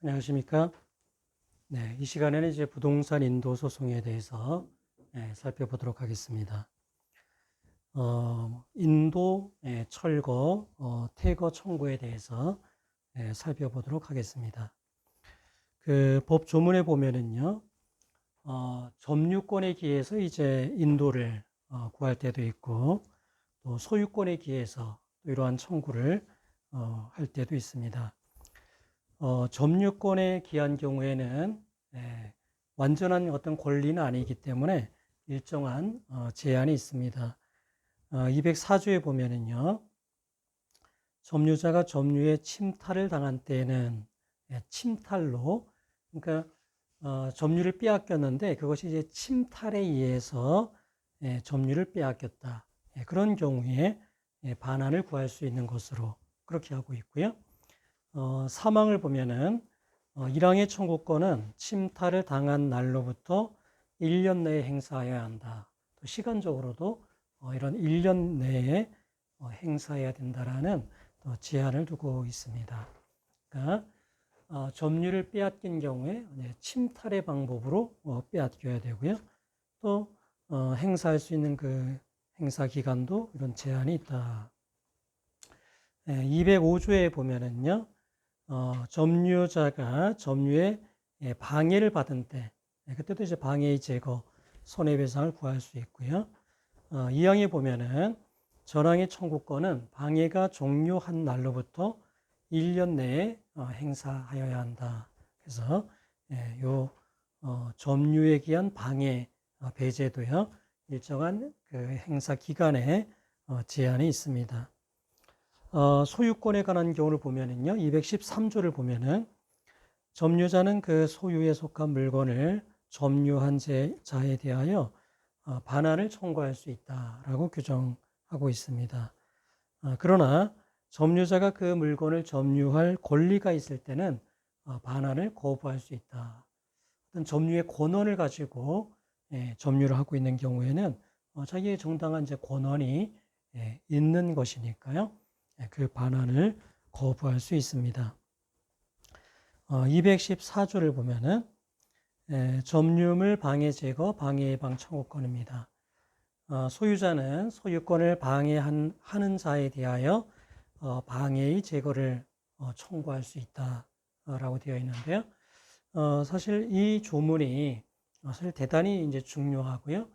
안녕하십니까? 네, 이 시간에는 이제 부동산 인도 소송에 대해서 살펴보도록 하겠습니다. 인도 철거, 퇴거 청구에 대해서 살펴보도록 하겠습니다. 그 법 조문에 보면은요, 점유권에 기해서 이제 인도를 구할 때도 있고, 또 소유권에 기해서 이러한 청구를 할 때도 있습니다. 점유권에 기한 경우에는 완전한 어떤 권리는 아니기 때문에 일정한 제한이 있습니다. 204조에 보면은요, 점유자가 점유의 침탈을 당한 때에는 침탈로, 그러니까 점유를 빼앗겼는데 그것이 이제 침탈에 의해서 점유를 빼앗겼다. 그런 경우에 반환을 구할 수 있는 것으로 그렇게 하고 있고요. 사망을 보면은 1항의 청구권은 침탈을 당한 날로부터 1년 내에 행사해야 한다. 또 시간적으로도 이런 1년 내에 행사해야 된다라는 또 제한을 두고 있습니다. 그러니까 점유를 빼앗긴 경우에 침탈의 방법으로 빼앗겨야 되고요. 또 행사할 수 있는 그 행사 기간도 이런 제한이 있다. 205조에 보면은요. 점유자가 점유에 방해를 받은 때, 그때도 이제 방해의 제거, 손해배상을 구할 수 있고요. 2항에 보면은 전항의 청구권은 방해가 종료한 날로부터 1년 내에 행사하여야 한다. 그래서 요 점유에 기한 방해 배제도요, 일정한 그 행사 기간에 제한이 있습니다. 소유권에 관한 경우를 보면은요, 213조를 보면은 점유자는 그 소유에 속한 물건을 점유한 자에 대하여 반환을 청구할 수 있다라고 규정하고 있습니다. 그러나 점유자가 그 물건을 점유할 권리가 있을 때는 반환을 거부할 수 있다. 어떤 점유의 권한을 가지고 점유를 하고 있는 경우에는 자기의 정당한 이제 권한이 있는 것이니까요. 그 반환을 거부할 수 있습니다. 214조를 보면은 점유물 방해 제거 방해 예방 청구권입니다. 소유자는 소유권을 방해하는 자에 대하여 방해의 제거를 청구할 수 있다라고 되어 있는데요. 사실 이 조문이 사실 대단히 이제 중요하고요.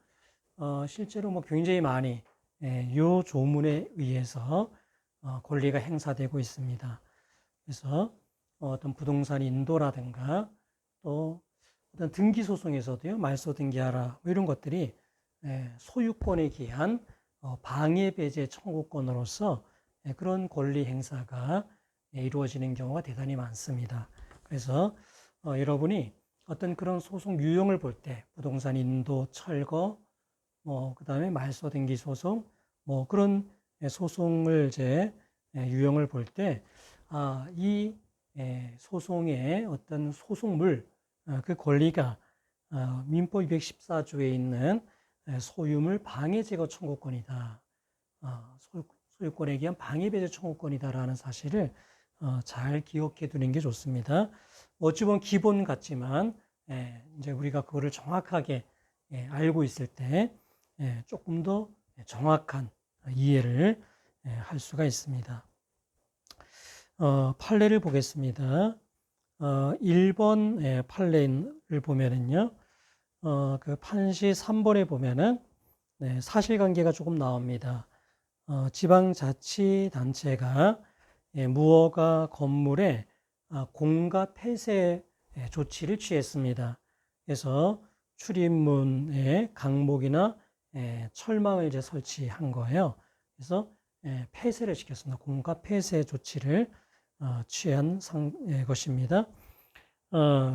실제로 뭐 굉장히 많이 이 조문에 의해서 권리가 행사되고 있습니다. 그래서 어떤 부동산 인도라든가 또 어떤 등기 소송에서도요, 말소 등기하라 뭐 이런 것들이 소유권에 기한 방해 배제 청구권으로서 그런 권리 행사가 이루어지는 경우가 대단히 많습니다. 그래서 여러분이 어떤 그런 소송 유형을 볼 때 부동산 인도, 철거, 그다음에 말소 등기 소송, 그런 소송을 유형을 볼 때, 이 소송의 어떤 소송물, 그 권리가 민법 214조에 있는 소유물 방해 제거 청구권이다. 소유권에 의한 방해 배제 청구권이다라는 사실을 잘 기억해 두는 게 좋습니다. 어찌 보면 기본 같지만 이제 우리가 그거를 정확하게 알고 있을 때 조금 더 정확한 이해를 할 수가 있습니다. 판례를 보겠습니다. 1번 판례를 보면은요, 그 판시 3번에 보면은 사실관계가 조금 나옵니다. 지방자치단체가 무허가 건물에 공가 폐쇄 조치를 취했습니다. 그래서 출입문에 강목이나 철망을 이제 설치한 거예요. 그래서 폐쇄를 시켰습니다. 공가 폐쇄 조치를 취한 것입니다.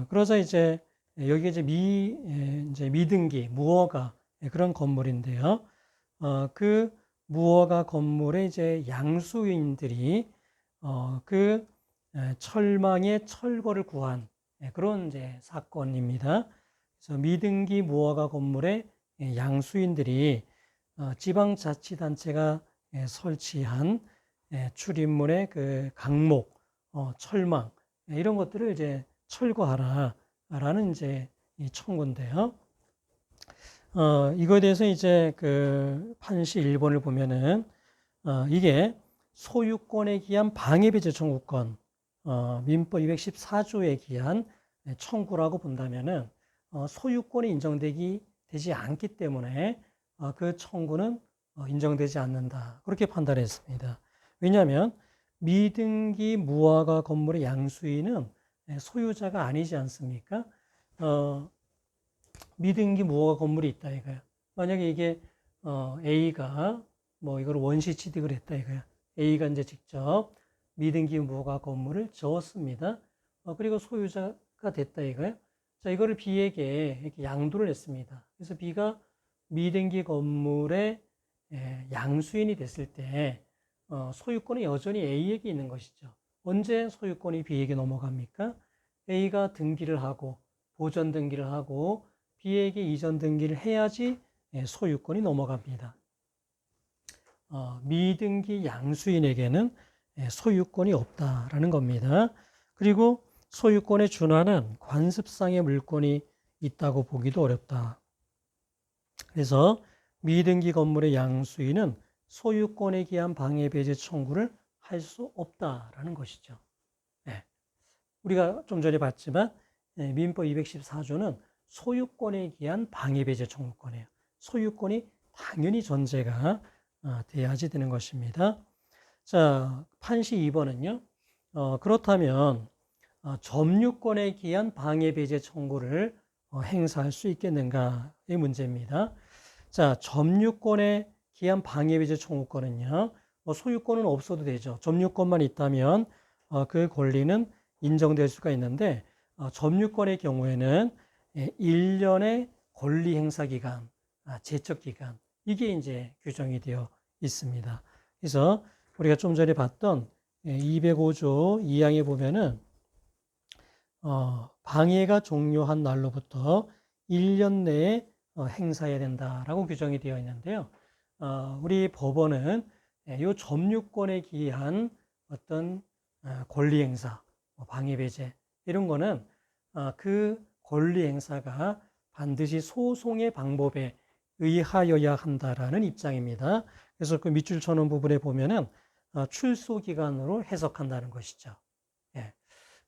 그러자 이제 여기 이제 미등기 무허가 그런 건물인데요. 그 무허가 건물에 이제 양수인들이 그 철망의 철거를 구한 그런 이제 사건입니다. 그래서 미등기 무허가 건물에 양수인들이 지방자치단체가 설치한 출입문의 그 강목, 철망 이런 것들을 이제 철거하라라는 이제 이 청구인데요. 이거에 대해서 이제 그 판시 1번을 보면은 이게 소유권에 기한 방해배제 청구권, 민법 214조에 기한 청구라고 본다면은 소유권이 인정되지 않기 때문에 그 청구는 인정되지 않는다. 그렇게 판단했습니다. 왜냐하면 미등기 무허가 건물의 양수인은 소유자가 아니지 않습니까? 미등기 무허가 건물이 있다 이거야. 만약에 이게 A가 뭐 이걸 원시 취득을 했다 이거야. A가 이제 직접 미등기 무허가 건물을 지었습니다. 그리고 소유자가 됐다 이거야. 자, 이거를 B에게 이렇게 양도를 했습니다. 그래서 B가 미등기 건물의 양수인이 됐을 때 소유권이 여전히 A에게 있는 것이죠. 언제 소유권이 B에게 넘어갑니까? A가 등기를 하고 보전 등기를 하고 B에게 이전 등기를 해야지 소유권이 넘어갑니다. 미등기 양수인에게는 소유권이 없다라는 겁니다. 그리고 소유권에 준하는 관습상의 물권이 있다고 보기도 어렵다. 그래서 미등기 건물의 양수인은 소유권에 기한 방해배제 청구를 할 수 없다라는 것이죠. 우리가 좀 전에 봤지만 민법 214조는 소유권에 기한 방해배제 청구권이에요. 소유권이 당연히 전제가 돼야지 되는 것입니다. 자, 판시 2번은요. 그렇다면 점유권에 기한 방해배제 청구를 행사할 수 있겠는가의 문제입니다. 자, 점유권에 기한 방해배제 청구권은요. 소유권은 없어도 되죠. 점유권만 있다면 그 권리는 인정될 수가 있는데 점유권의 경우에는 1년의 권리 행사 기간, 제척 기간 이게 이제 규정이 되어 있습니다. 그래서 우리가 좀 전에 봤던 205조 2항에 보면은 방해가 종료한 날로부터 1년 내에 행사해야 된다라고 규정이 되어 있는데요. 우리 법원은 이 점유권에 기한 어떤 권리 행사, 방해 배제 이런 거는 그 권리 행사가 반드시 소송의 방법에 의하여야 한다라는 입장입니다. 그래서 그 밑줄 쳐놓은 부분에 보면은 출소 기간으로 해석한다는 것이죠. 예.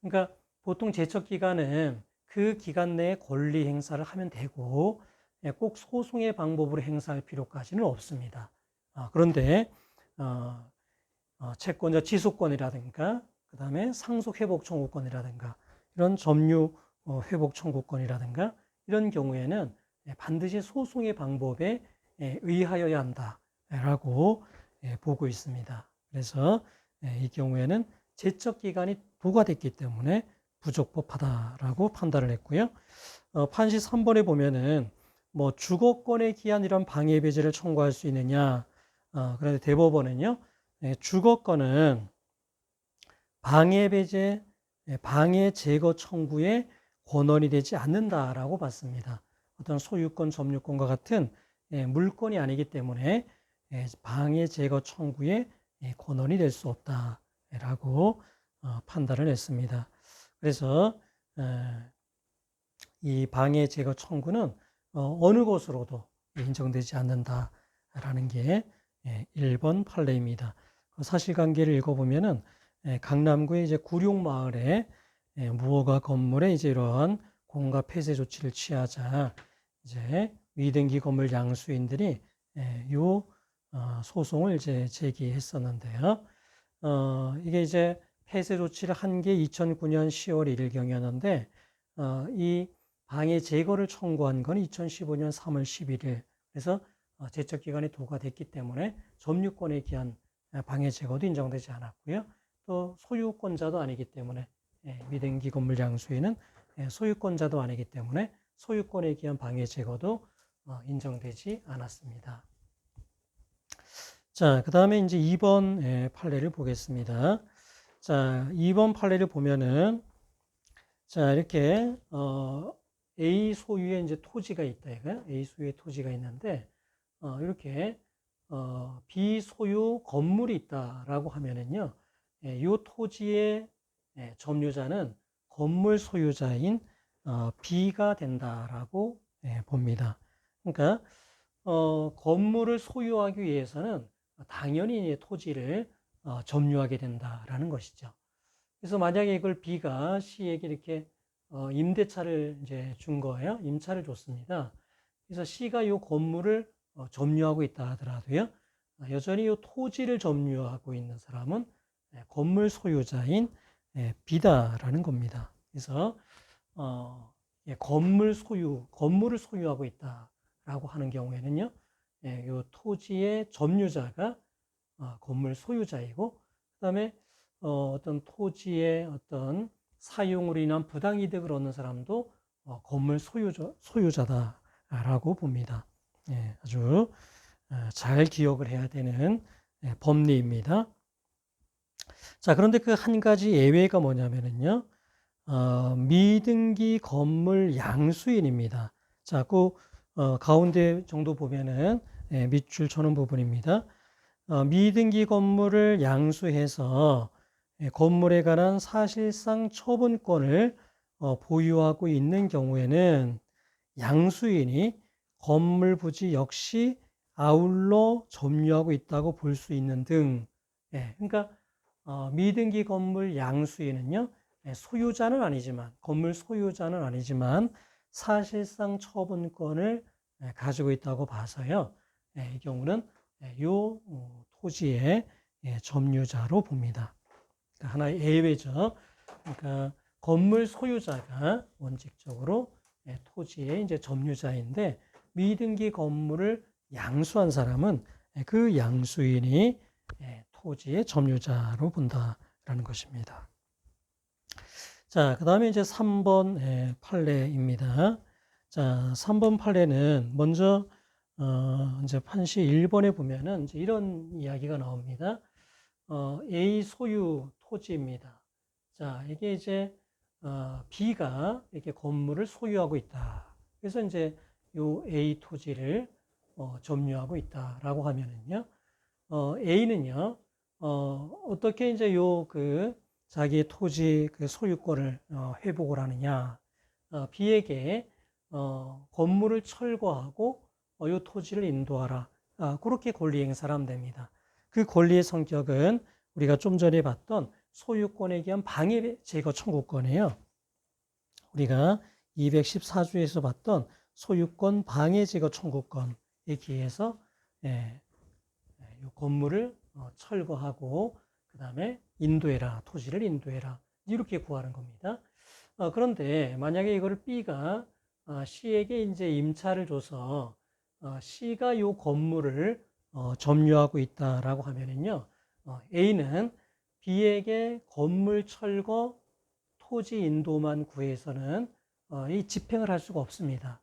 그러니까 보통 제척 기간은 그 기간 내에 권리 행사를 하면 되고 꼭 소송의 방법으로 행사할 필요까지는 없습니다. 그런데 채권자 지속권이라든가 그 다음에 상속 회복 청구권이라든가 이런 점유 회복 청구권이라든가 이런 경우에는 반드시 소송의 방법에 의하여야 한다라고 보고 있습니다. 그래서 이 경우에는 제척 기간이 부과됐기 때문에 부적법하다라고 판단을 했고요. 판시 3번에 보면은 뭐 주거권에 기한 이런 방해 배제를 청구할 수 있느냐? 그런데 대법원은요, 주거권은 방해 배제, 방해 제거 청구에 권한이 되지 않는다라고 봤습니다. 어떤 소유권, 점유권과 같은 물권이 아니기 때문에 방해 제거 청구에 권한이 될 수 없다라고 판단을 했습니다. 그래서 이 방해 제거 청구는 어느 곳으로도 인정되지 않는다라는 게 1번 판례입니다. 사실관계를 읽어보면은 강남구의 이제 구룡마을에 무허가 건물에 이제 이러한 공가 폐쇄 조치를 취하자 이제 미등기 건물 양수인들이 요 소송을 이제 제기했었는데요. 이게 이제 폐쇄 조치를 한 게 2009년 10월 1일경이었는데 이 방해 제거를 청구한 건 2015년 3월 11일. 그래서 제척 기간이 도과됐기 때문에 점유권에 기한 방해 제거도 인정되지 않았고요. 또 소유권자도 아니기 때문에 미등기 건물 양수인은 소유권자도 아니기 때문에 소유권에 기한 방해 제거도 인정되지 않았습니다. 자, 그 다음에 이제 2번 판례를 보겠습니다. 자, 2번 판례를 보면은 자, 이렇게 A 소유의 이제 토지가 있다 이거야. A 소유의 토지가 있는데 이렇게 B 소유 건물이 있다라고 하면은요. 이 토지의 점유자는 건물 소유자인 B가 된다라고 봅니다. 그러니까 건물을 소유하기 위해서는 당연히 토지를 점유하게 된다라는 것이죠. 그래서 만약에 이걸 B가 C에게 이렇게 임대차를 이제 준 거예요. 임차를 줬습니다. 그래서 C가 이 건물을 점유하고 있다 하더라도요. 여전히 이 토지를 점유하고 있는 사람은 건물 소유자인 B다라는 겁니다. 그래서 건물을 소유하고 있다라고 하는 경우에는요, 이 토지의 점유자가 건물 소유자이고, 그다음에 어떤 토지의 어떤 사용으로 인한 부당이득을 얻는 사람도 건물 소유자다라고 봅니다. 아주 잘 기억을 해야 되는 법리입니다. 자, 그런데 그 한 가지 예외가 뭐냐면은요, 미등기 건물 양수인입니다. 자, 그 가운데 정도 보면은 밑줄 쳐놓은 부분입니다. 미등기 건물을 양수해서 건물에 관한 사실상 처분권을 보유하고 있는 경우에는 양수인이 건물 부지 역시 아울러 점유하고 있다고 볼 수 있는 등, 그러니까 미등기 건물 양수인은요, 소유자는 아니지만, 건물 소유자는 아니지만 사실상 처분권을 가지고 있다고 봐서요, 이 경우는 이 토지의 점유자로 봅니다. 그러니까 하나의 예외죠. 그러니까 건물 소유자가 원칙적으로 토지의 이제 점유자인데, 미등기 건물을 양수한 사람은 그 양수인이 토지의 점유자로 본다라는 것입니다. 자, 그 다음에 이제 3번 판례입니다. 자, 3번 판례는 먼저 이제 판시 1번에 보면은 이제 이런 이야기가 나옵니다. A 소유 토지입니다. 자, 이게 이제 B가 이렇게 건물을 소유하고 있다. 그래서 이제 요 A 토지를 점유하고 있다라고 하면은요, A는요, 어떻게 이제 자기의 토지 그 소유권을 회복을 하느냐, B에게 건물을 철거하고 요 토지를 인도하라. 그렇게 권리 행사를 하면 됩니다. 그 권리의 성격은 우리가 좀 전에 봤던 소유권에 기한 방해 제거 청구권이에요. 우리가 214조에서 봤던 소유권 방해 제거 청구권에 기해서 이 건물을 철거하고 그 다음에 인도해라, 토지를 인도해라, 이렇게 구하는 겁니다. 그런데 만약에 이거를 B가 C에게 이제 임차를 줘서 C가 이 건물을 점유하고 있다라고 하면은요, A는 B에게 건물 철거, 토지 인도만 구해서는 이 집행을 할 수가 없습니다.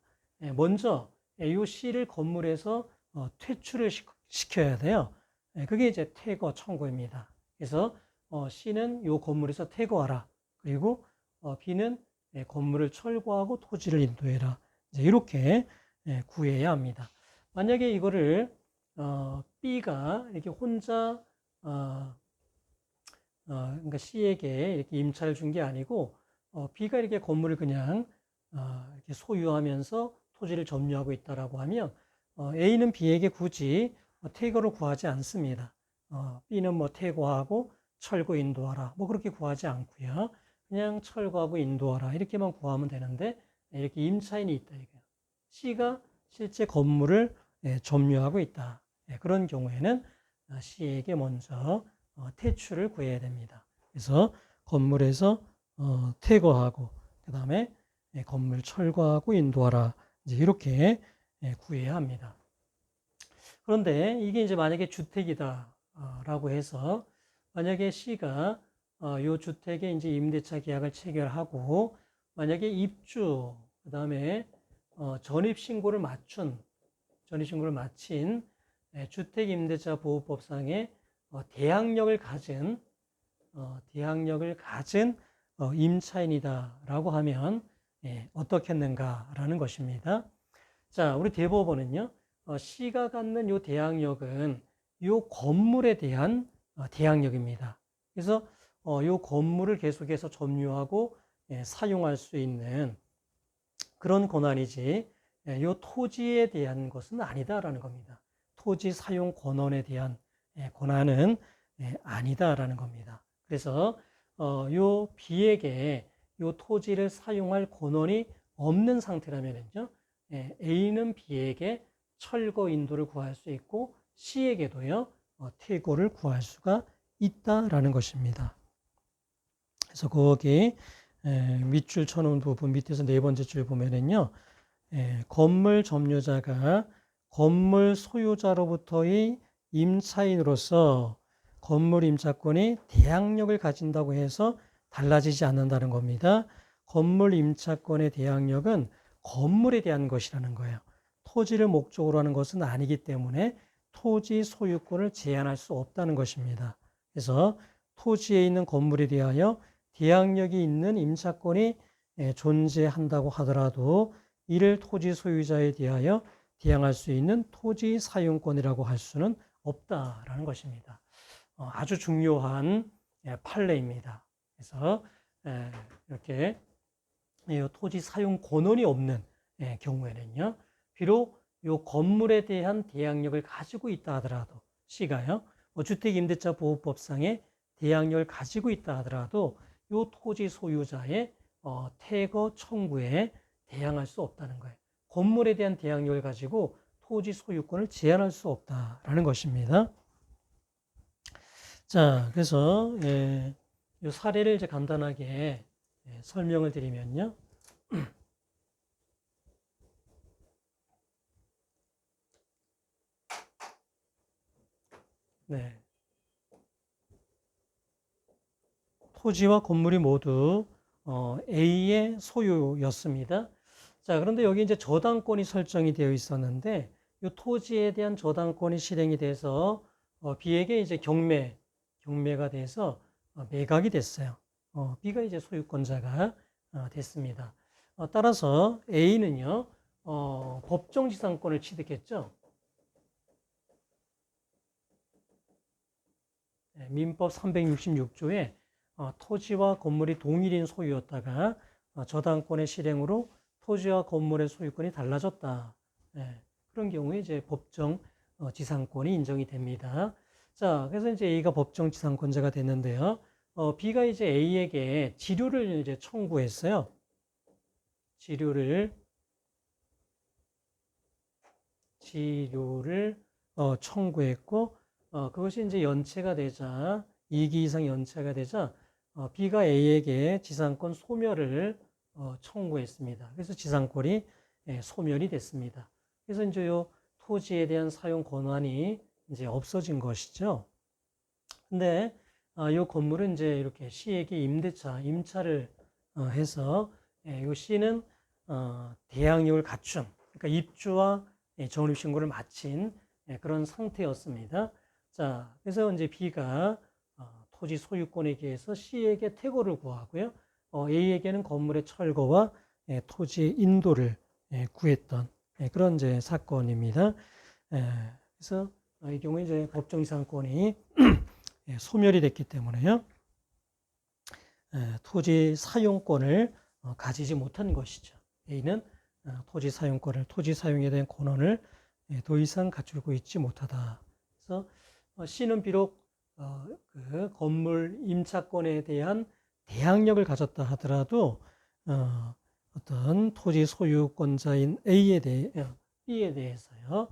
먼저 이 C를 건물에서 퇴출을 시켜야 돼요. 그게 이제 퇴거 청구입니다. 그래서 C는 이 건물에서 퇴거하라. 그리고 B는 건물을 철거하고 토지를 인도해라. 이제 이렇게 구해야 합니다. 만약에 이거를 B가 이렇게 혼자 그러니까 C에게 이렇게 임차를 준 게 아니고 B가 이렇게 건물을 그냥 이렇게 소유하면서 토지를 점유하고 있다라고 하면 A는 B에게 굳이 퇴거를 구하지 않습니다. B는 뭐 퇴거하고 철거 인도하라, 뭐 그렇게 구하지 않고요. 그냥 철거하고 인도하라 이렇게만 구하면 되는데, 이렇게 임차인이 있다 이거예요. C가 실제 건물을 점유하고 있다. 그런 경우에는 C에게 먼저 퇴출을 구해야 됩니다. 그래서 건물에서 퇴거하고 그 다음에 건물 철거하고 인도하라, 이제 이렇게 구해야 합니다. 그런데 이게 이제 만약에 주택이다라고 해서 만약에 C가 이 주택에 이제 임대차 계약을 체결하고 만약에 입주 그 다음에 전입신고를 마친 주택임대차보호법상의 대항력을 가진 임차인이다라고 하면 어떻게 했는가라는 것입니다. 자, 우리 대법원은요, C가 갖는 이 대항력은 이 건물에 대한 대항력입니다. 그래서 이 건물을 계속해서 점유하고 사용할 수 있는 그런 권한이지 이 토지에 대한 것은 아니다라는 겁니다. 토지 사용 권한에 대한 권한은 아니다라는 겁니다. 그래서 요 B에게 요 토지를 사용할 권한이 없는 상태라면요, A는 B에게 철거 인도를 구할 수 있고 C에게도요 퇴거를 구할 수가 있다라는 것입니다. 그래서 거기 밑줄 쳐놓은 부분 밑에서 네 번째 줄 보면은요, 건물 점유자가 건물 소유자로부터의 임차인으로서 건물 임차권이 대항력을 가진다고 해서 달라지지 않는다는 겁니다. 건물 임차권의 대항력은 건물에 대한 것이라는 거예요. 토지를 목적으로 하는 것은 아니기 때문에 토지 소유권을 제한할 수 없다는 것입니다. 그래서 토지에 있는 건물에 대하여 대항력이 있는 임차권이 존재한다고 하더라도 이를 토지 소유자에 대하여 대항할 수 있는 토지 사용권이라고 할 수는 없다라는 것입니다. 아주 중요한 판례입니다. 그래서 이렇게 토지 사용 권한이 없는 경우에는요, 비록 이 건물에 대한 대항력을 가지고 있다 하더라도 C가요, 주택임대차 보호법상의 대항력을 가지고 있다 하더라도 이 토지 소유자의 퇴거 청구에 대항할 수 없다는 거예요. 건물에 대한 대항력을 가지고 토지 소유권을 제한할 수 없다라는 것입니다. 자, 그래서 이 사례를 이제 간단하게 설명을 드리면요. 네. 토지와 건물이 모두 A의 소유였습니다. 자, 그런데 여기 이제 저당권이 설정이 되어 있었는데 이 토지에 대한 저당권이 실행이 돼서 B에게 이제 경매가 돼서 매각이 됐어요. B가 이제 소유권자가 됐습니다. 따라서 A는요, 법정지상권을 취득했죠. 민법 366조에 토지와 건물이 동일인 소유였다가 저당권의 실행으로 토지와 건물의 소유권이 달라졌다. 그런 경우에 이제 법정 지상권이 인정이 됩니다. 자, 그래서 이제 A가 법정 지상권자가 됐는데요. B가 이제 A에게 지료를 이제 청구했어요. 지료를 청구했고, 그것이 이제 연체가 되자, 2기 이상 연체가 되자, B가 A에게 지상권 소멸을 청구했습니다. 그래서 지상권이 소멸이 됐습니다. 그래서 이제 요 토지에 대한 사용 권한이 이제 없어진 것이죠. 근데 이 건물은 이제 이렇게 C에게 임차를 해서 이 C는 대항력을 갖춘, 그러니까 입주와 적립신고를 마친 그런 상태였습니다. 자, 그래서 이제 B가 토지 소유권에 대해서 C에게 퇴거를 구하고요. A에게는 건물의 철거와 토지 인도를 구했던 그런 이제 사건입니다. 그래서 이 경우에 이제 법정지상권이 소멸이 됐기 때문에요. 토지 사용권을 가지지 못한 것이죠. A는 토지 사용권을, 토지 사용에 대한 권한을 더 이상 갖추고 있지 못하다. 그래서 C는 비록 그 건물 임차권에 대한 대항력을 가졌다 하더라도 어떤 토지 소유권자인 B에 대해서요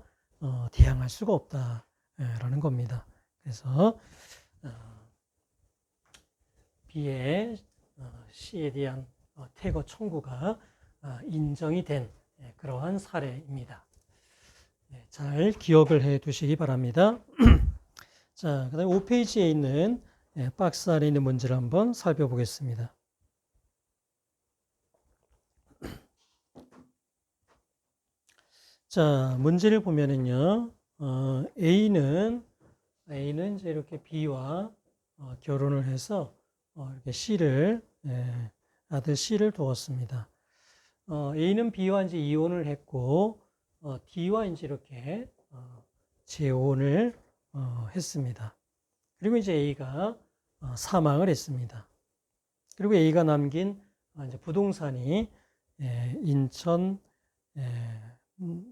대항할 수가 없다라는 겁니다. 그래서 B의 C에 대한 퇴거 청구가 인정이 된 그러한 사례입니다. 잘 기억을 해 두시기 바랍니다. 자, 그 다음에 5페이지에 있는 박스 안에 있는 문제를 한번 살펴보겠습니다. 자, 문제를 보면은요, A는 이제 이렇게 B와 결혼을 해서 이렇게 아들 C를 두었습니다. A는 B와 이제 이혼을 했고, D와 이제 이렇게 재혼을 했습니다. 그리고 이제 A가 사망을 했습니다. 그리고 A가 남긴 이제 부동산이 인천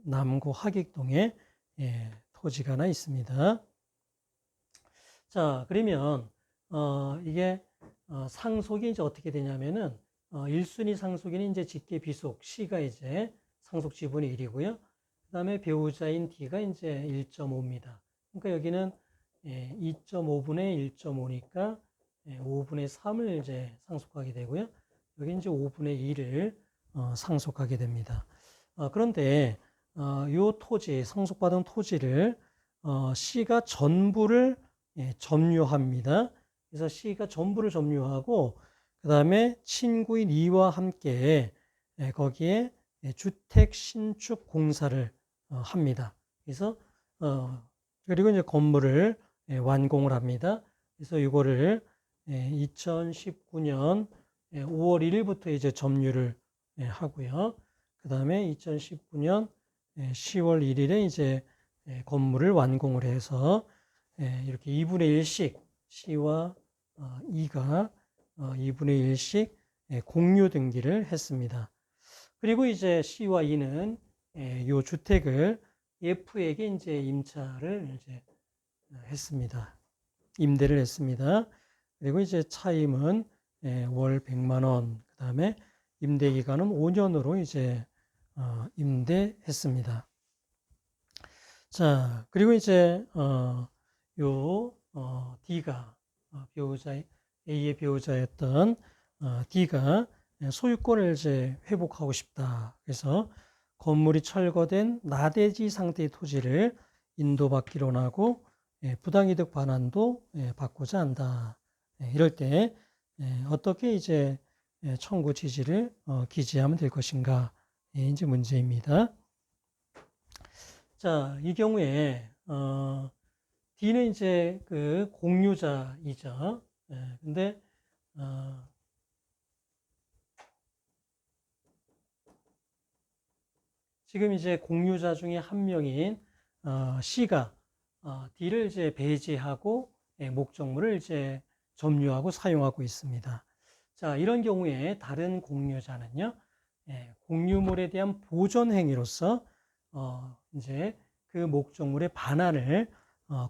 남구 하객동에 토지가 하나 있습니다. 자, 그러면 이게 상속이 이제 어떻게 되냐면은 1순위 상속인이 이제 직계 비속 C가 이제 상속 지분의 1이고요. 그다음에 배우자인 D가 이제 1.5입니다. 그러니까 여기는 2.5분의 1.5니까 5분의 3을 이제 상속하게 되고요. 여기 이제 5분의 1을 상속하게 됩니다. 그런데 요 토지, 상속받은 토지를 C가 전부를 점유합니다. 그래서 C가 전부를 점유하고 그 다음에 친구인 E와 함께 거기에 주택 신축 공사를 합니다. 그래서 그리고 이제 건물을 완공을 합니다. 그래서 이거를 2019년 5월 1일부터 이제 점유를 하고요. 그 다음에 2019년 10월 1일에 이제 건물을 완공을 해서 이렇게 2분의 1씩 C와 E가 2분의 1씩 공유 등기를 했습니다. 그리고 이제 C와 E는 이 주택을 F에게 이제 임차를 이제 했습니다. 임대를 했습니다. 그리고 이제 차임은 월 100만 원, 그 다음에 임대 기간은 5년으로 이제 임대했습니다. 자, 그리고 이제 D가 A의 배우자였던 D가 소유권을 이제 회복하고 싶다. 그래서 건물이 철거된 나대지 상태의 토지를 인도받기로 하고 부당이득 반환도 받고자 한다. 이럴 때 어떻게 이제 청구 지지를 기재하면 될 것인가? 이제 문제입니다. 자, 이 경우에 D는 이제 그 공유자이죠. 근데 지금 이제 공유자 중에 한 명인 C가 D를 이제 배제하고 목적물을 이제 점유하고 사용하고 있습니다. 자, 이런 경우에 다른 공유자는요, 공유물에 대한 보존 행위로서 이제 그 목적물의 반환을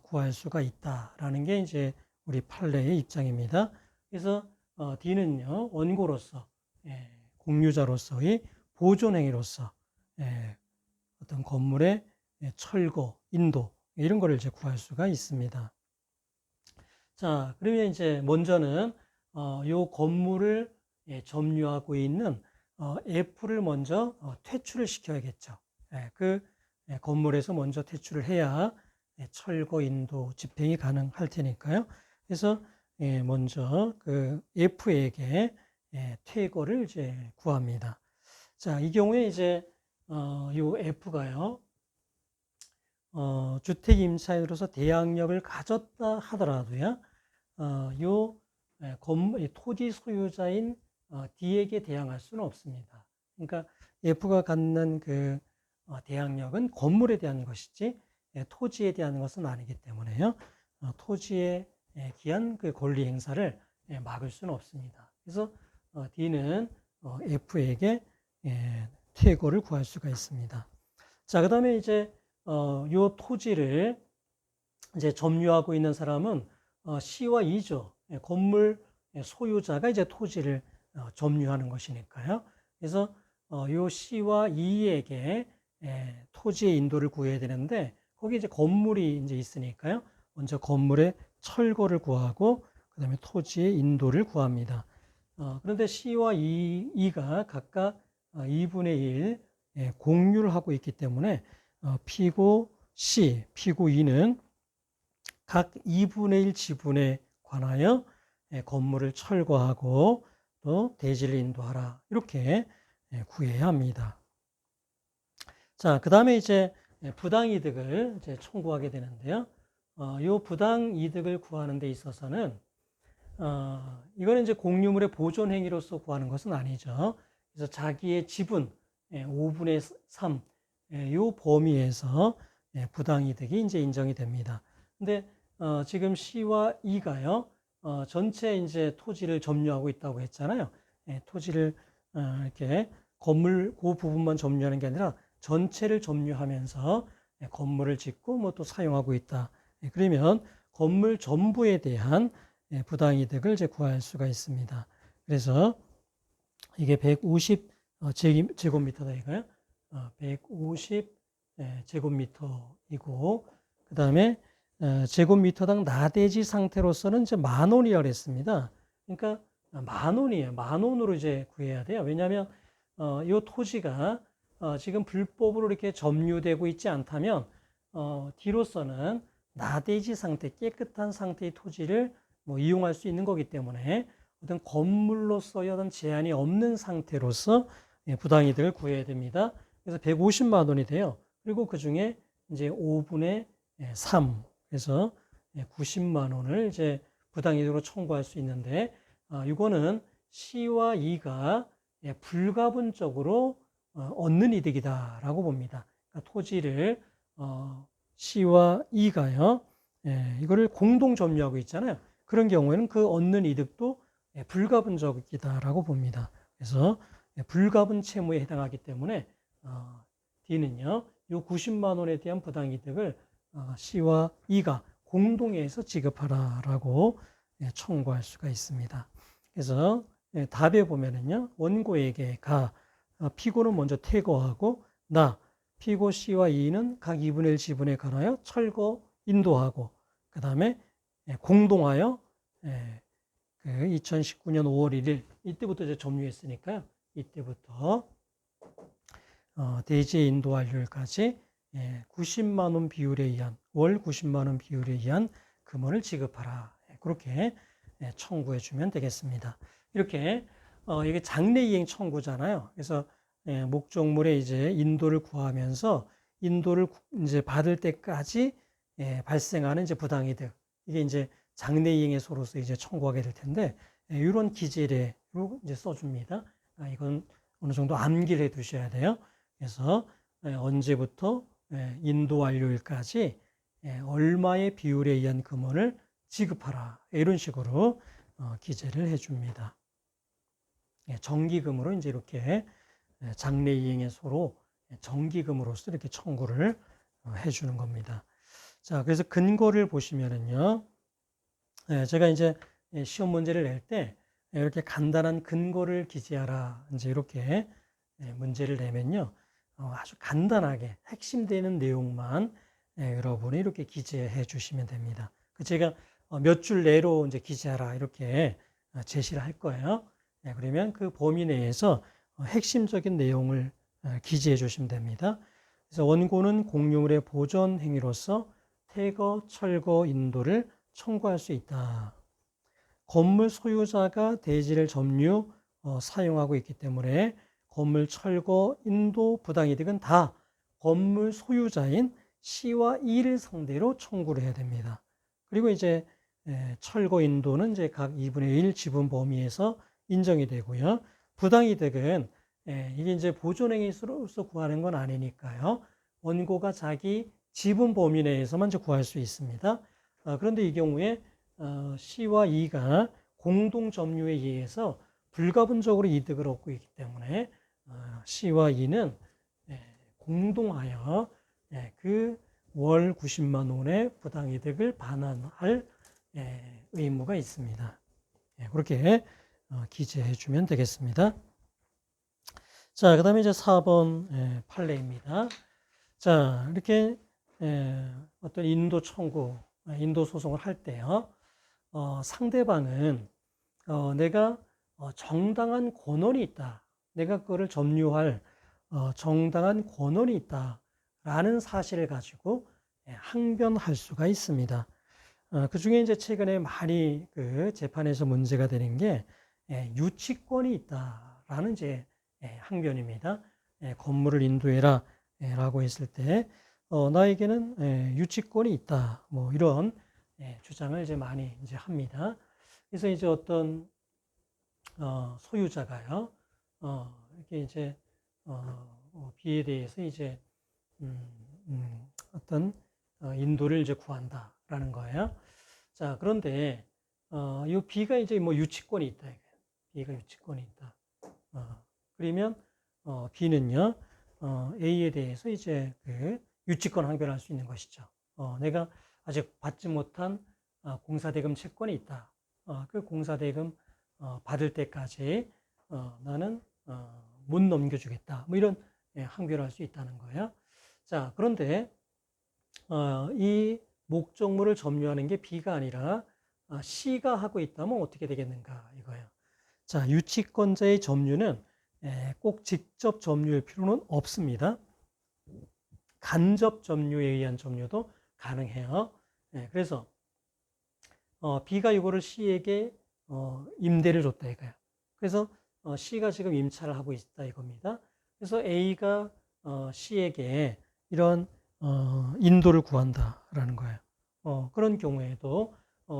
구할 수가 있다라는 게 이제 우리 판례의 입장입니다. 그래서 D는요, 원고로서 공유자로서의 보존 행위로서 어떤 건물의 철거, 인도 이런 거를 이제 구할 수가 있습니다. 자, 그러면 이제 먼저는 요 건물을 점유하고 있는 F를 먼저 퇴출을 시켜야겠죠. 그 건물에서 먼저 퇴출을 해야 철거, 인도, 집행이 가능할 테니까요. 그래서 먼저 그 F에게 퇴거를 이제 구합니다. 자, 이 경우에 이제 요 F가요, 주택 임차인으로서 대항력을 가졌다 하더라도요, 요 토지 소유자인 D에게 대항할 수는 없습니다. 그러니까 F가 갖는 그 대항력은 건물에 대한 것이지 토지에 대한 것은 아니기 때문에요. 토지에 기한 그 권리 행사를 막을 수는 없습니다. 그래서 D는 F에게 퇴거를 구할 수가 있습니다. 자, 그 다음에 이제 요 토지를 이제 점유하고 있는 사람은 C와 E죠. 건물 소유자가 이제 토지를 점유하는 것이니까요. 그래서 요 C와 E에게 토지의 인도를 구해야 되는데 거기 이제 건물이 이제 있으니까요. 먼저 건물의 철거를 구하고 그다음에 토지의 인도를 구합니다. 그런데 C와 E가 각각 2분의 1 공유를 하고 있기 때문에 피고 C, 피고 E는 각 2분의 1 지분에 관하여 건물을 철거하고 또 대지를 인도하라. 이렇게 구해야 합니다. 자, 그 다음에 이제 부당이득을 이제 청구하게 되는데요. 이 부당이득을 구하는 데 있어서는 이거는 이제 공유물의 보존 행위로서 구하는 것은 아니죠. 그래서 자기의 지분 5분의 3, 이 범위에서 부당이득이 이제 인정이 됩니다. 근데 지금 C와 E가요, 전체 이제 토지를 점유하고 있다고 했잖아요. 토지를 이렇게 건물 그 부분만 점유하는 게 아니라 전체를 점유하면서 건물을 짓고 뭐 또 사용하고 있다. 그러면 건물 전부에 대한 부당이득을 이제 구할 수가 있습니다. 그래서 이게 150 제곱미터다 이거요. 150 제곱미터이고 그 다음에 제곱미터당 나대지 상태로서는 이제 10,000원이라고 그랬습니다. 그러니까 10,000원이에요. 10,000원으로 이제 구해야 돼요. 왜냐하면 이 토지가 지금 불법으로 이렇게 점유되고 있지 않다면 뒤로서는 나대지 상태, 깨끗한 상태의 토지를 뭐 이용할 수 있는 거기 때문에 어떤 건물로서의 어떤 제한이 없는 상태로서 부당이득을 구해야 됩니다. 그래서 150만 원이 돼요. 그리고 그 중에 이제 5분의 3, 그래서 90만 원을 이제 부당이득으로 청구할 수 있는데, 이거는 C와 E가 불가분적으로 얻는 이득이다라고 봅니다. 그러니까 토지를 C와 E가요, 이거를 공동 점유하고 있잖아요. 그런 경우에는 그 얻는 이득도 불가분적이다라고 봅니다. 그래서 불가분 채무에 해당하기 때문에 D는요, 이 90만 원에 대한 부당이득을 C와 E가 공동해서 지급하라라고 청구할 수가 있습니다. 그래서 답에 보면은요, 원고에게 피고는 먼저 퇴거하고 피고 C와 E는 각 2분의 1 지분에 관하여 철거 인도하고 그 다음에 공동하여 그 2019년 5월 1일 이때부터 이제 점유했으니까요. 이때부터 대지의 인도 완료일까지 90만 원 비율에 의한 월 90만 원 비율에 의한 금원을 지급하라. 그렇게 청구해 주면 되겠습니다. 이렇게 이게 장래이행 청구잖아요. 그래서 목적물에 이제 인도를 구하면서 인도를 이제 받을 때까지 발생하는 이제 부당이득, 이게 이제 장래이행에서로서 이제 청구하게 될 텐데 이런 기재례로 이제 써줍니다. 이건 어느 정도 암기를 해 두셔야 돼요. 그래서 언제부터 인도 완료일까지 얼마의 비율에 의한 금원을 지급하라, 이런 식으로 기재를 해줍니다. 정기금으로 이제 이렇게 장래이행에 서로 정기금으로서 이렇게 청구를 해주는 겁니다. 자, 그래서 근거를 보시면은요, 제가 이제 시험 문제를 낼 때 이렇게 간단한 근거를 기재하라, 이제 이렇게 문제를 내면요, 아주 간단하게 핵심되는 내용만 여러분이 이렇게 기재해 주시면 됩니다. 제가 몇 줄 내로 이제 기재하라 이렇게 제시를 할 거예요. 그러면 그 범위 내에서 핵심적인 내용을 기재해 주시면 됩니다. 그래서 원고는 공유물의 보존 행위로서 퇴거, 철거, 인도를 청구할 수 있다. 건물 소유자가 대지를 점유, 사용하고 있기 때문에 건물 철거, 인도, 부당이득은 다 건물 소유자인 C와 E를 상대로 청구를 해야 됩니다. 그리고 이제 철거, 인도는 이제 각 2분의 1 지분 범위에서 인정이 되고요. 부당이득은 이게 이제 보존행위로서 구하는 건 아니니까요. 원고가 자기 지분 범위 내에서만 이제 구할 수 있습니다. 그런데 이 경우에 C와 E가 공동 점유에 의해서 불가분적으로 이득을 얻고 있기 때문에 C와 E는 공동하여 그 월 90만 원의 부당이득을 반환할 의무가 있습니다. 그렇게 기재해 주면 되겠습니다. 자, 그 다음에 이제 4번 판례입니다. 자, 이렇게 어떤 인도 청구, 인도 소송을 할 때요, 상대방은 내가 정당한 권한이 있다, 내가 그거를 점유할 정당한 권한이 있다라는 사실을 가지고 항변할 수가 있습니다. 그 중에 이제 최근에 많이 그 재판에서 문제가 되는 게 유치권이 있다라는 이제 항변입니다. 건물을 인도해라 라고 했을 때 나에게는 유치권이 있다, 뭐 이런 주장을 이제 많이 이제 합니다. 그래서 이제 어떤 소유자가요, 이렇게 이제 B에 대해서 이제 어떤 인도를 이제 구한다라는 거예요. 자, 그런데 이 B가 이제 뭐 유치권이 있다, A가 유치권이 있다. 그러면 B는요, A에 대해서 이제 그 유치권 항변할 수 있는 것이죠. 내가 아직 받지 못한 공사대금 채권이 있다. 그 공사대금 받을 때까지 나는 못 넘겨주겠다. 뭐 이런 항변을 할 수 있다는 거예요. 자, 그런데 이 목적물을 점유하는 게 B가 아니라 C가 하고 있다면 어떻게 되겠는가 이거예요. 자, 유치권자의 점유는 꼭 직접 점유일 필요는 없습니다. 간접 점유에 의한 점유도 가능해요. 그래서 B가 이거를 C에게 임대를 줬다 이거예요. 그래서 C가 지금 임차를 하고 있다 이겁니다. 그래서 A가 C에게 이런 인도를 구한다라는 거예요. 그런 경우에도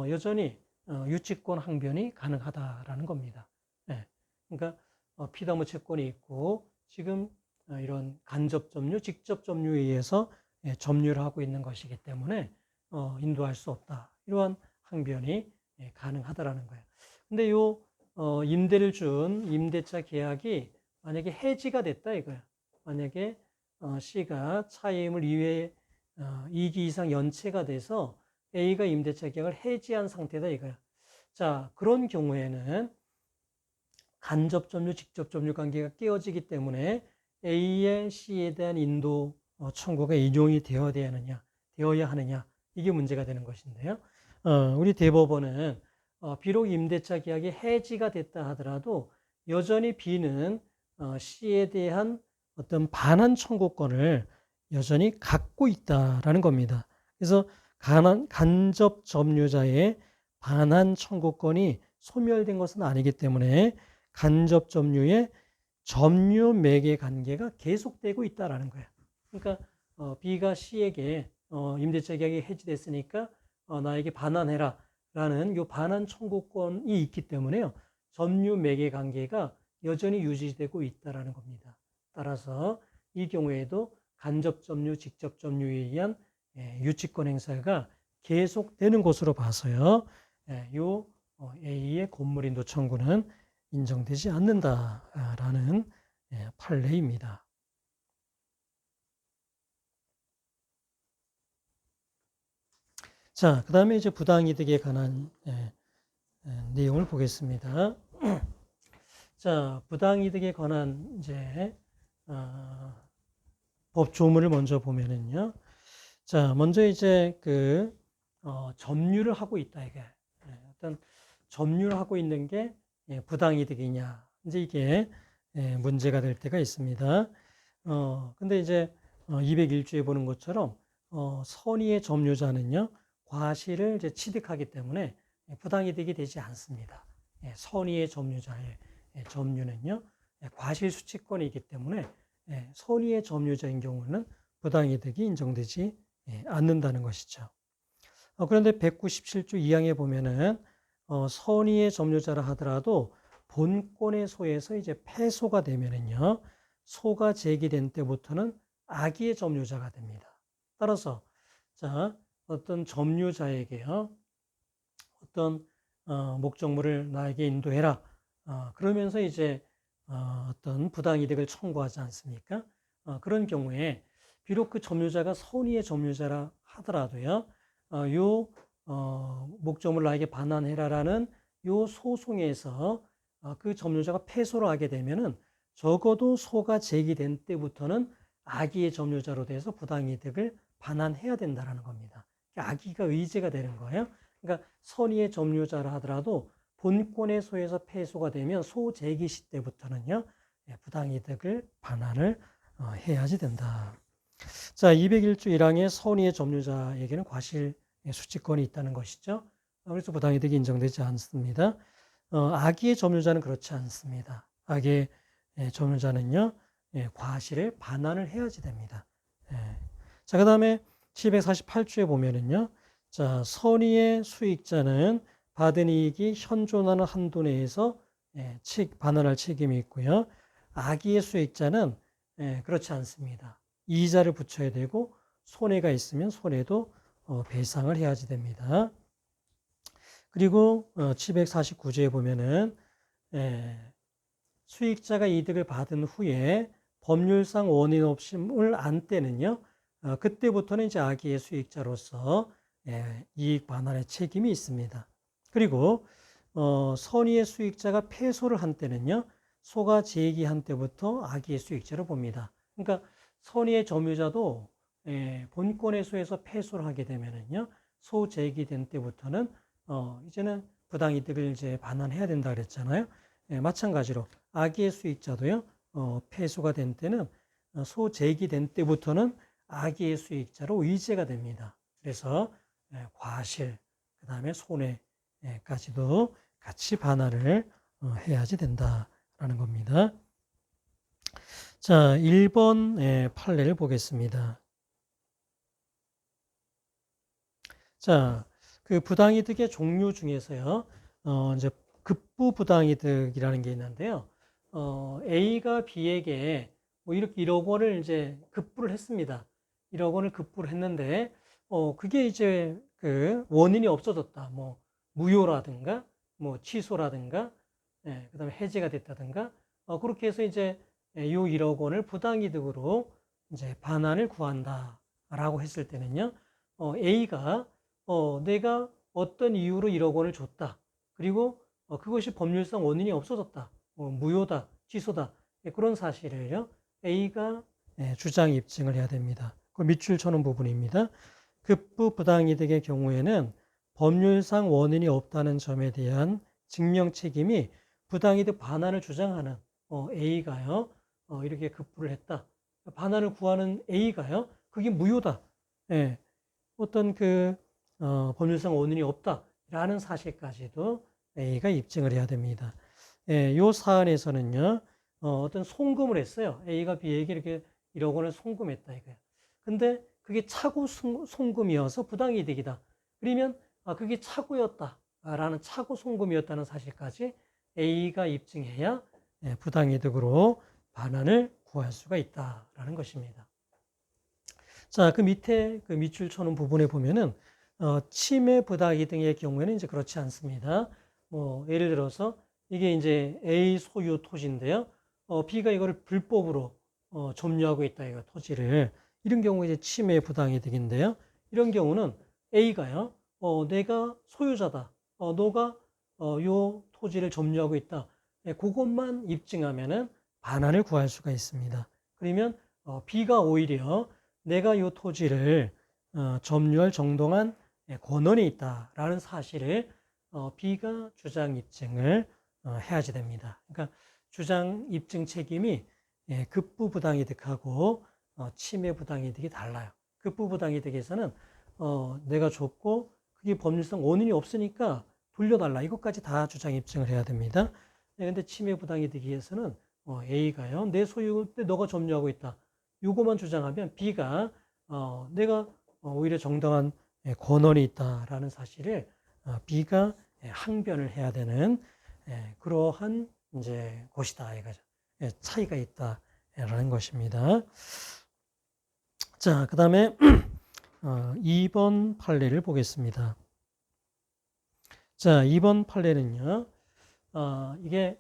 여전히 유치권 항변이 가능하다라는 겁니다. 그러니까 피담보 채권이 있고 지금 이런 간접 점유, 직접 점유에 의해서 점유를 하고 있는 것이기 때문에 인도할 수 없다. 이러한 항변이 가능하다라는 거예요. 근데 요 임대를 준 임대차 계약이 만약에 해지가 됐다 이거야. 만약에 C가 차임을 2기 이상 연체가 돼서 A가 임대차 계약을 해지한 상태다 이거야. 자, 그런 경우에는 간접 점유, 직접 점유 관계가 깨어지기 때문에 A의 C에 대한 인도 청구가 인용이 되어야 하느냐, 이게 문제가 되는 것인데요. 우리 대법원은 비록 임대차 계약이 해지가 됐다 하더라도 여전히 B는 C에 대한 어떤 반환 청구권을 여전히 갖고 있다라는 겁니다. 그래서 간접 점유자의 반환 청구권이 소멸된 것은 아니기 때문에 간접 점유의 점유 매개 관계가 계속되고 있다라는 거예요. 그러니까 B가 C에게 임대차 계약이 해지됐으니까 나에게 반환해라 라는 이 반환 청구권이 있기 때문에요. 점유 매개 관계가 여전히 유지되고 있다라는 겁니다. 따라서 이 경우에도 간접 점유, 직접 점유에 의한 유치권 행사가 계속되는 것으로 봐서요. 요 A의 건물인도 청구는 인정되지 않는다라는 판례입니다. 자, 그 다음에 이제 부당이득에 관한 내용을 보겠습니다. 자, 부당이득에 관한 이제 법 조문을 먼저 보면은요. 자, 먼저 이제 그 점유를 하고 있다 이게 어떤 점유를 하고 있는 게 부당이득이냐 이제 이게 문제가 될 때가 있습니다. 근데 이제 201조에 보는 것처럼 선의의 점유자는요 과실을 이제 취득하기 때문에 부당이득이 되지 않습니다. 선의의 점유자의 점유는요 과실 수취권이기 때문에 선의의 점유자인 경우는 부당이득이 인정되지 않는다는 것이죠. 그런데 197조 2항에 보면은 선의의 점유자라 하더라도 본권의 소에서 이제 패소가 되면은요 소가 제기된 때부터는 악의의 점유자가 됩니다. 따라서 자 어떤 점유자에게요 어떤 목적물을 나에게 인도해라 그러면서 이제 어떤 부당이득을 청구하지 않습니까? 그런 경우에 비록 그 점유자가 선의의 점유자라 하더라도요 요 목적물을 나에게 반환해라라는 요 소송에서 그 점유자가 패소를 하게 되면은 적어도 소가 제기된 때부터는 악의의 점유자로 돼서 부당이득을 반환해야 된다라는 겁니다. 악의가 의제가 되는 거예요. 그러니까 선의의 점유자라 하더라도 본권의 소에서 패소가 되면 소 제기 시 때부터는요 부당이득을 반환을 해야지 된다. 자, 201조 1항의 선의의 점유자에게는 과실 수취권이 있다는 것이죠. 그래서 부당이득이 인정되지 않습니다. 악의의 점유자는 그렇지 않습니다. 악의의 점유자는요 과실을 반환을 해야지 됩니다. 자, 그 다음에 748조에 보면은요, 자, 선의의 수익자는 받은 이익이 현존하는 한도 내에서 반환할 책임이 있고요. 악의의 수익자는 그렇지 않습니다. 이자를 붙여야 되고 손해가 있으면 손해도 배상을 해야지 됩니다. 그리고 749조에 보면은 수익자가 이득을 받은 후에 법률상 원인 없음을 안 때는요, 그때부터는 이제 악의의 수익자로서 이익 반환의 책임이 있습니다. 그리고 선의의 수익자가 패소를 한 때는요, 소가 제기한 때부터 악의의 수익자로 봅니다. 그러니까 선의의 점유자도 본권의 소에서 패소를 하게 되면은요, 소 제기된 때부터는 이제는 부당이득을 이제 반환해야 된다 그랬잖아요. 마찬가지로 악의의 수익자도요, 패소가 된 때는 소 제기된 때부터는 악의의 수익자로 의제가 됩니다. 그래서 과실, 그 다음에 손해까지도 같이 반환을 해야지 된다라는 겁니다. 자, 1번 판례를 보겠습니다. 자, 그 부당이득의 종류 중에서요, 이제 급부 부당이득이라는 게 있는데요. A가 B에게 뭐 이렇게 1억 원을 이제 급부를 했습니다. 1억 원을 급부를 했는데, 그게 이제 그 원인이 없어졌다. 뭐 무효라든가, 뭐 취소라든가, 그 다음에 해지가 됐다든가, 그렇게 해서 이제 요 1억 원을 부당이득으로 이제 반환을 구한다라고 했을 때는요, A가 내가 어떤 이유로 1억 원을 줬다. 그리고 그것이 법률상 원인이 없어졌다. 무효다, 취소다. 그런 사실을요, A가 주장 입증을 해야 됩니다. 그 밑줄 쳐놓은 부분입니다. 급부 부당이득의 경우에는 법률상 원인이 없다는 점에 대한 증명 책임이 부당이득 반환을 주장하는 A가요, 이렇게 급부를 했다. 반환을 구하는 A가요, 그게 무효다. 어떤 그 법률상 원인이 없다라는 사실까지도 A가 입증을 해야 됩니다. 이 사안에서는요, 어떤 송금을 했어요. A가 B에게 이렇게 1억 원을 송금했다 이거예요. 근데 그게 차고 송금이어서 부당이득이다. 그러면 그게 차고였다라는 차고 송금이었다는 사실까지 A가 입증해야 부당이득으로 반환을 구할 수가 있다라는 것입니다. 자, 그 밑에 그 밑줄 쳐놓은 부분에 보면은 침해 부당이득 등의 경우에는 이제 그렇지 않습니다. 뭐 예를 들어서 이게 이제 A 소유 토지인데요. B가 이거를 불법으로 점유하고 있다 이거 토지를. 이런 경우에 이제 침해 부당이득인데요. 이런 경우는 A가요. 내가 소유자다. 너가 요 토지를 점유하고 있다. 그것만 입증하면은 반환을 구할 수가 있습니다. 그러면 B가 오히려 내가 요 토지를 점유할 정당한 권한이 있다라는 사실을 B가 주장 입증을 해야지 됩니다. 그러니까 주장 입증 책임이 급부 부당이득하고 침해 부당이득이 달라요. 급부 부당이득에서는 내가 줬고 그게 법률상 원인이 없으니까 돌려달라. 이것까지 다 주장 입증을 해야 됩니다. 근데 침해 부당이득에서는 A가요, 내 소유 때 너가 점유하고 있다. 요거만 주장하면 B가 내가 오히려 정당한 권한이 있다라는 사실을 B가 항변을 해야 되는 그러한 이제 것이다 이거죠. 차이가 있다라는 것입니다. 자, 그다음에 2번 판례를 보겠습니다. 자, 2번 판례는요. 이게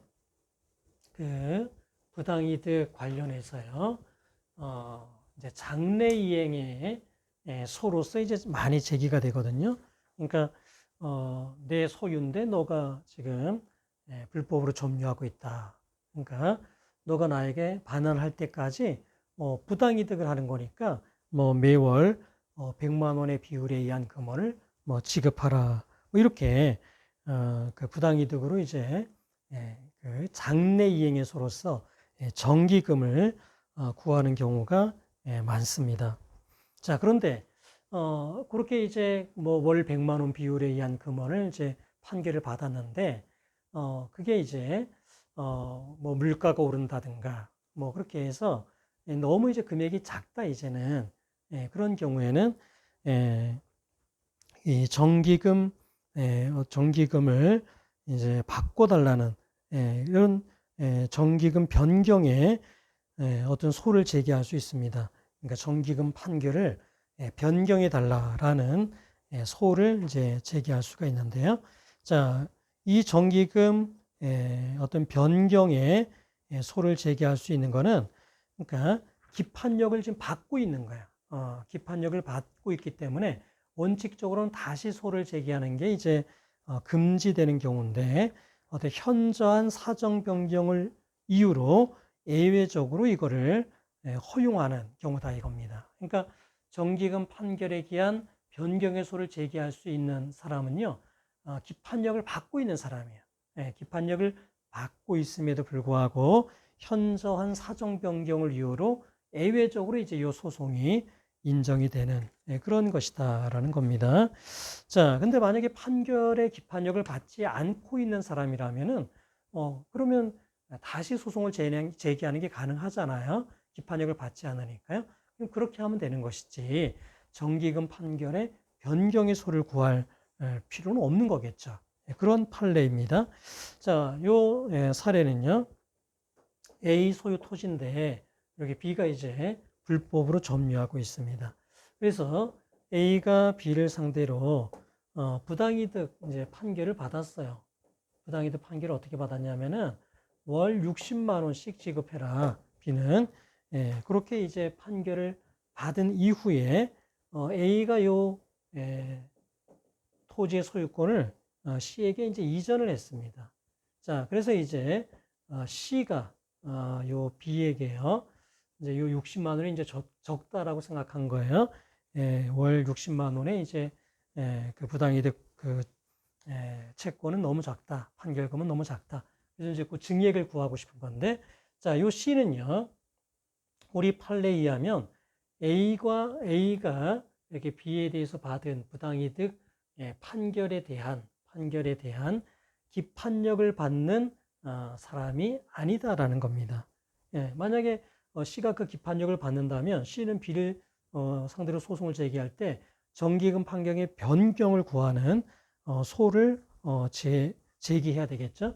그 부당이득 관련해서요. 이제 장래이행의 소로서 이제 많이 제기가 되거든요. 그러니까 내 소유인데 너가 지금 불법으로 점유하고 있다. 그러니까 너가 나에게 반환할 때까지 부당이득을 하는 거니까 뭐 매월 100만 원의 비율에 의한 금원을 뭐 지급하라. 뭐 이렇게 그 부당이득으로 이제 그 장래이행의 소로서 정기금을 구하는 경우가 많습니다. 자, 그런데 그렇게 이제 뭐 월 100만 원 비율에 의한 금원을 이제 판결을 받았는데 그게 이제 뭐 물가가 오른다든가 뭐 그렇게 해서 너무 이제 금액이 작다 이제는 그런 경우에는 이 정기금을 이제 바꿔달라는 이런 정기금 변경에 어떤 소를 제기할 수 있습니다. 그러니까 정기금 판결을 변경해 달라라는 소를 이제 제기할 수가 있는데요. 자, 이 정기금 어떤 변경의 소를 제기할 수 있는 거는, 그러니까 기판력을 지금 받고 있는 거야. 기판력을 받고 있기 때문에 원칙적으로는 다시 소를 제기하는 게 이제 금지되는 경우인데, 어떤 현저한 사정 변경을 이유로 예외적으로 이거를 허용하는 경우다 이겁니다. 그러니까 정기금 판결에 기한 변경의 소를 제기할 수 있는 사람은요, 기판력을 받고 있는 사람이에요. 기판력을 받고 있음에도 불구하고 현저한 사정 변경을 이유로 예외적으로 이제 이 소송이 인정이 되는 그런 것이다라는 겁니다. 자, 근데 만약에 판결의 기판력을 받지 않고 있는 사람이라면은 그러면 다시 소송을 제기하는 게 가능하잖아요. 기판력을 받지 않으니까요. 그럼 그렇게 하면 되는 것이지 정기금 판결에 변경의 소를 구할 필요는 없는 거겠죠. 그런 판례입니다. 자, 요 사례는요. A 소유 토지인데 여기 B가 이제 불법으로 점유하고 있습니다. 그래서 A가 B를 상대로 부당이득 이제 판결을 받았어요. 부당이득 판결을 어떻게 받았냐면은 월 60만 원씩 지급해라. B는 그렇게 이제 판결을 받은 이후에 A가 요 토지의 소유권을 C에게 이제 이전을 했습니다. 자, 그래서 이제 C가 요 B에게요. 이제 요 60만 원이 이제 적다라고 생각한 거예요. 월 60만 원에 이제 그 부당이득 그 채권은 너무 작다. 판결금은 너무 작다. 그래서 이제 그 증액을 구하고 싶은 건데, 자, 요 C는요. 우리 판례에 의하면 A가 이렇게 B에 대해서 받은 부당이득 판결에 대한 기판력을 받는 사람이 아니다라는 겁니다. 만약에 C가 그 기판력을 받는다면 C는 B를 상대로 소송을 제기할 때 정기금 판결의 변경을 구하는 소를 제기해야 되겠죠.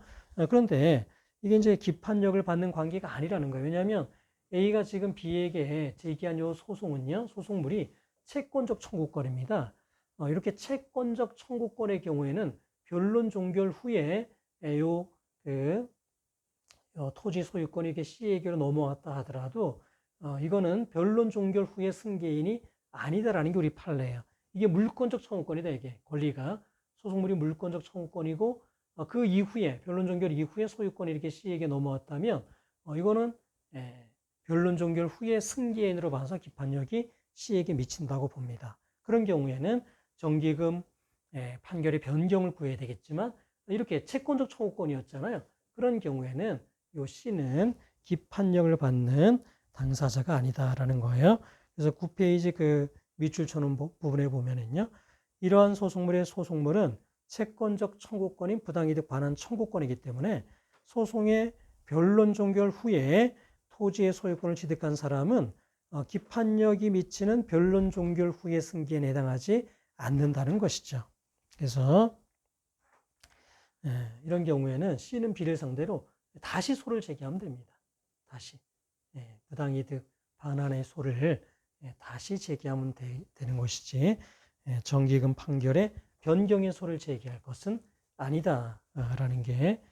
그런데 이게 이제 기판력을 받는 관계가 아니라는 거예요. 왜냐하면 A가 지금 B에게 제기한 요 소송은요, 소송물이 채권적 청구권입니다. 이렇게 채권적 청구권의 경우에는 변론 종결 후에 토지 소유권이 이렇게 C에게로 넘어왔다 하더라도 이거는 변론 종결 후에 승계인이 아니다라는 게 우리 판례예요. 이게 물권적 청구권이다. 이게 권리가 소송물이 물권적 청구권이고 그 이후에 변론 종결 이후에 소유권이 이렇게 C에게 넘어왔다면 이거는 변론 종결 후에 승계인으로 봐서 기판력이 C에게 미친다고 봅니다. 그런 경우에는 정기금 판결의 변경을 구해야 되겠지만 이렇게 채권적 청구권이었잖아요. 그런 경우에는 요 C는 기판력을 받는 당사자가 아니다라는 거예요. 그래서 9페이지 그 밑줄 쳐놓은 부분에 보면은요. 이러한 소송물은 채권적 청구권인 부당이득 반환 청구권이기 때문에 소송의 변론 종결 후에 토지의 소유권을 취득한 사람은 기판력이 미치는 변론 종결 후의 승계에 해당하지 않는다는 것이죠. 그래서 이런 경우에는 C는 B를 상대로 다시 소를 제기하면 됩니다. 다시 부당이득 반환의 소를 다시 제기하면 되는 것이지 정기금 판결에 변경의 소를 제기할 것은 아니다라는 게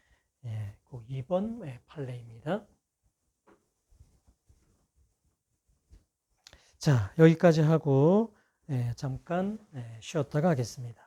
그 2번 판례입니다. 자, 여기까지 하고 잠깐 쉬었다가 하겠습니다.